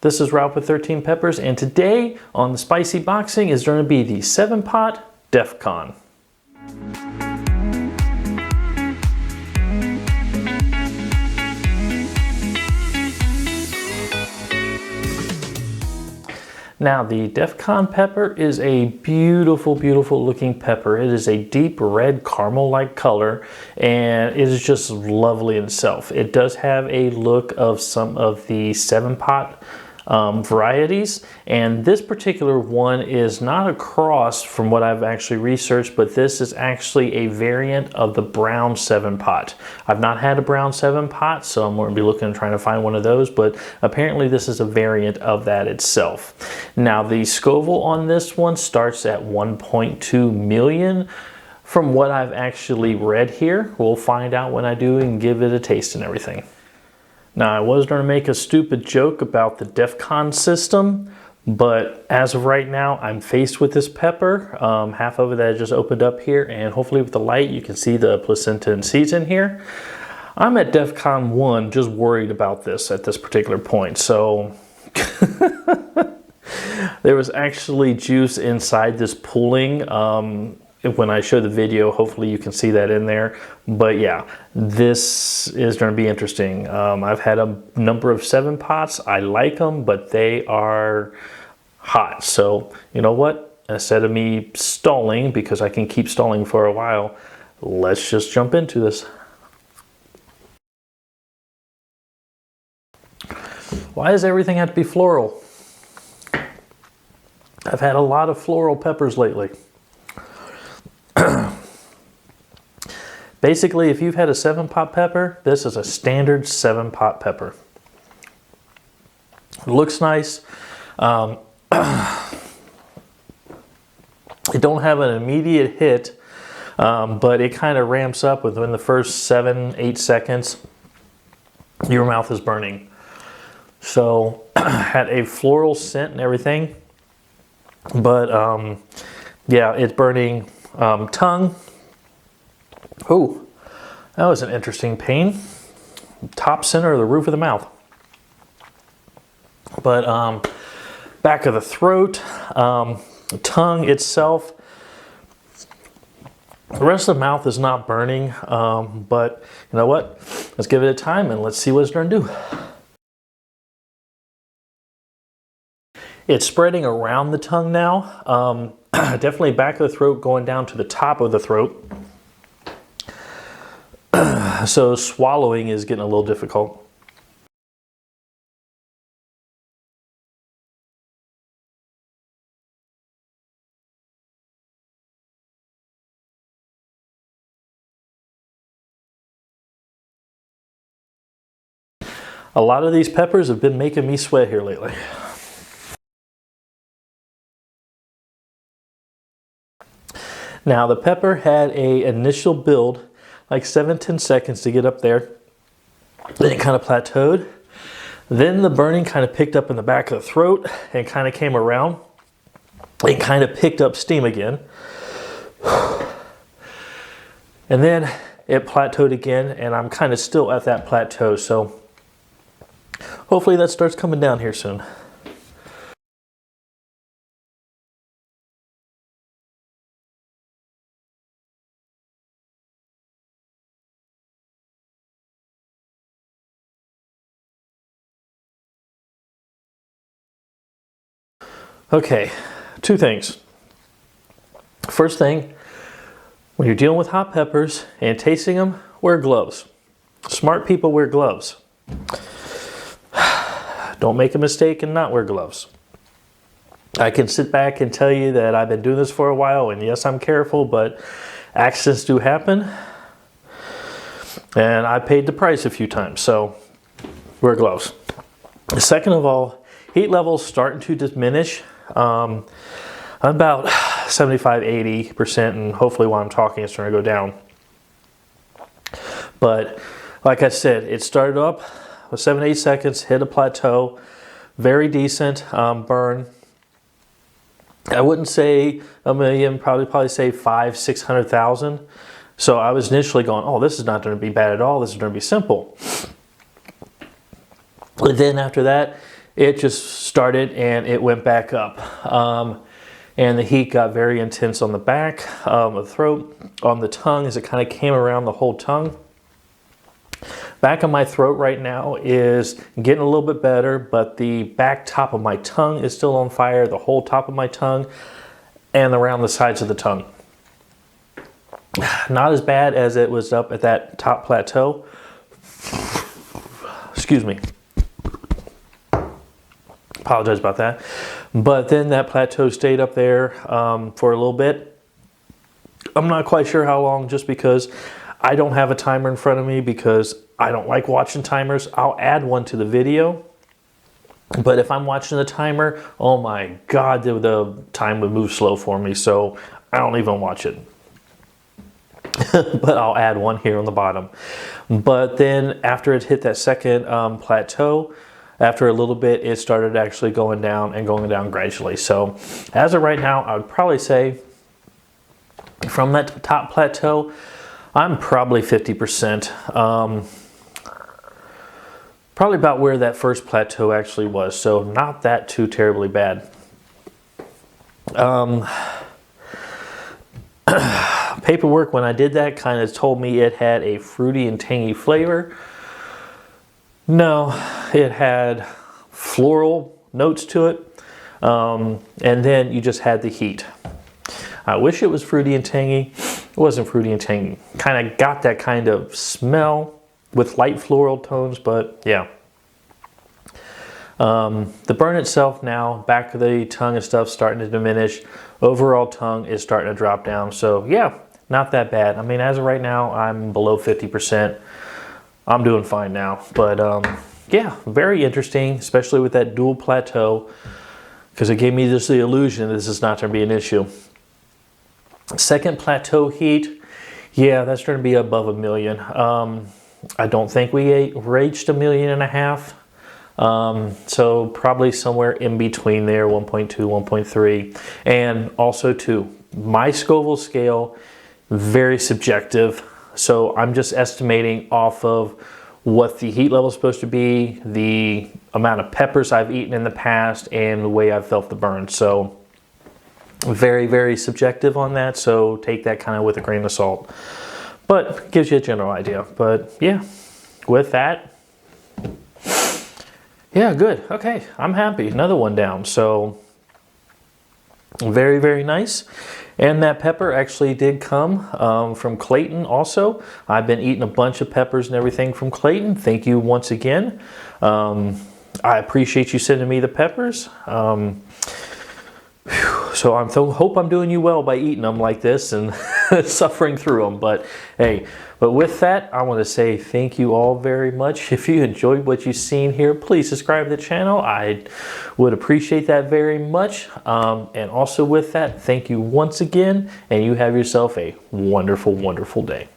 This is Ralph with 13 Peppers, and today on the Spicy Boxing is going to be the 7-Pot Defcon. Now, the Defcon pepper is a beautiful, beautiful looking pepper. It is a deep red caramel-like color, and it is just lovely in itself. It does have a look of some of the 7-Pot varieties, and this particular one is not a cross from what I've actually researched, but this is actually a variant of the brown 7-Pot. I've not had a brown 7-Pot, so I'm going to be looking and trying to find one of those, but apparently this is a variant of that itself. Now, the Scoville on this one starts at 1.2 million. From what I've actually read here, we'll find out when I do and give it a taste and everything. Now, I was going to make a stupid joke about the Defcon system, but as of right now, I'm faced with this pepper. Half of it that I just opened up here, and hopefully with the light, you can see the placenta and seeds in here. I'm at Defcon 1, just worried about this at this particular point. So there was actually juice inside this pooling. When I show the video, hopefully you can see that in there. But yeah, this is going to be interesting. I've had a number of 7-Pots. I like them, but they are hot. So you know what? Instead of me stalling, because I can keep stalling for a while, let's just jump into this. Why does everything have to be floral? I've had a lot of floral peppers lately. Basically, if you've had a 7-Pot pepper, this is a standard 7-Pot pepper. It looks nice. It don't have an immediate hit, but it kind of ramps up within the first 7-8 seconds. Your mouth is burning. So, had a floral scent and everything, but yeah, it's burning. Tongue. Oh, that was an interesting pain. Top center of the roof of the mouth. But back of the throat, tongue itself. The rest of the mouth is not burning, but you know what? Let's give it a time and let's see what it's going to do. It's spreading around the tongue now. Definitely back of the throat going down to the top of the throat. So swallowing is getting a little difficult. A lot of these peppers have been making me sweat here lately. Now, the pepper had an initial build, like 7-10 seconds to get up there. Then it kind of plateaued. Then the burning kind of picked up in the back of the throat and kind of came around. It kind of picked up steam again. And then it plateaued again, and I'm kind of still at that plateau. So hopefully that starts coming down here soon. Okay, two things. First thing, when you're dealing with hot peppers and tasting them, wear gloves. Smart people wear gloves. Don't make a mistake and not wear gloves. I can sit back and tell you that I've been doing this for a while, and yes, I'm careful, but accidents do happen. And I paid the price a few times, so wear gloves. Second of all, heat levels starting to diminish. About 75-80%, and hopefully while I'm talking it's going to go down. But like I said, it started up with 7-8 seconds, hit a plateau, very decent burn. I wouldn't say a million, probably say 500,000-600,000. So I was initially going, oh, this is not going to be bad at all. This is going to be simple. But then after that, it just started and it went back up. And the heat got very intense on the back of the throat, on the tongue as it kind of came around the whole tongue. Back of my throat right now is getting a little bit better, but the back top of my tongue is still on fire, the whole top of my tongue and around the sides of the tongue. Not as bad as it was up at that top plateau. Excuse me. Apologize about that. But then that plateau stayed up there for a little bit. I'm not quite sure how long, just because I don't have a timer in front of me, because I don't like watching timers. I'll add one to the video. But if I'm watching the timer, oh my God, the time would move slow for me. So I don't even watch it. But I'll add one here on the bottom. But then after it hit that second plateau, after a little bit, it started actually going down and going down gradually. So as of right now, I would probably say from that top plateau, I'm probably 50%. Probably about where that first plateau actually was. So not that too terribly bad. Paperwork when I did that kind of told me it had a fruity and tangy flavor. No, it had floral notes to it. And then you just had the heat. I wish it was fruity and tangy. It wasn't fruity and tangy. Kind of got that kind of smell with light floral tones, but yeah. The burn itself now, back of the tongue and stuff starting to diminish. Overall tongue is starting to drop down. So yeah, not that bad. I mean, as of right now, I'm below 50%. I'm doing fine now. But yeah, very interesting, especially with that dual plateau, because it gave me just the illusion this is not going to be an issue. Second plateau heat, yeah, that's going to be above 1 million. I don't think we reached 1.5 million. So probably somewhere in between there, 1.2, 1.3. And also too, my Scoville scale, very subjective. So I'm just estimating off of what the heat level is supposed to be, the amount of peppers I've eaten in the past, and the way I've felt the burn. So very, very subjective on that. So take that kind of with a grain of salt. But gives you a general idea. But yeah, with that, yeah, good. Okay, I'm happy. Another one down. So very, very nice. And that pepper actually did come from Clayton also. I've been eating a bunch of peppers and everything from Clayton. Thank you once again. I appreciate you sending me the peppers. So I hope I'm doing you well by eating them like this and suffering through them. But hey, but with that, I want to say thank you all very much. If you enjoyed what you've seen here, please subscribe to the channel. I would appreciate that very much. And also with that, thank you once again, and you have yourself a wonderful, wonderful day.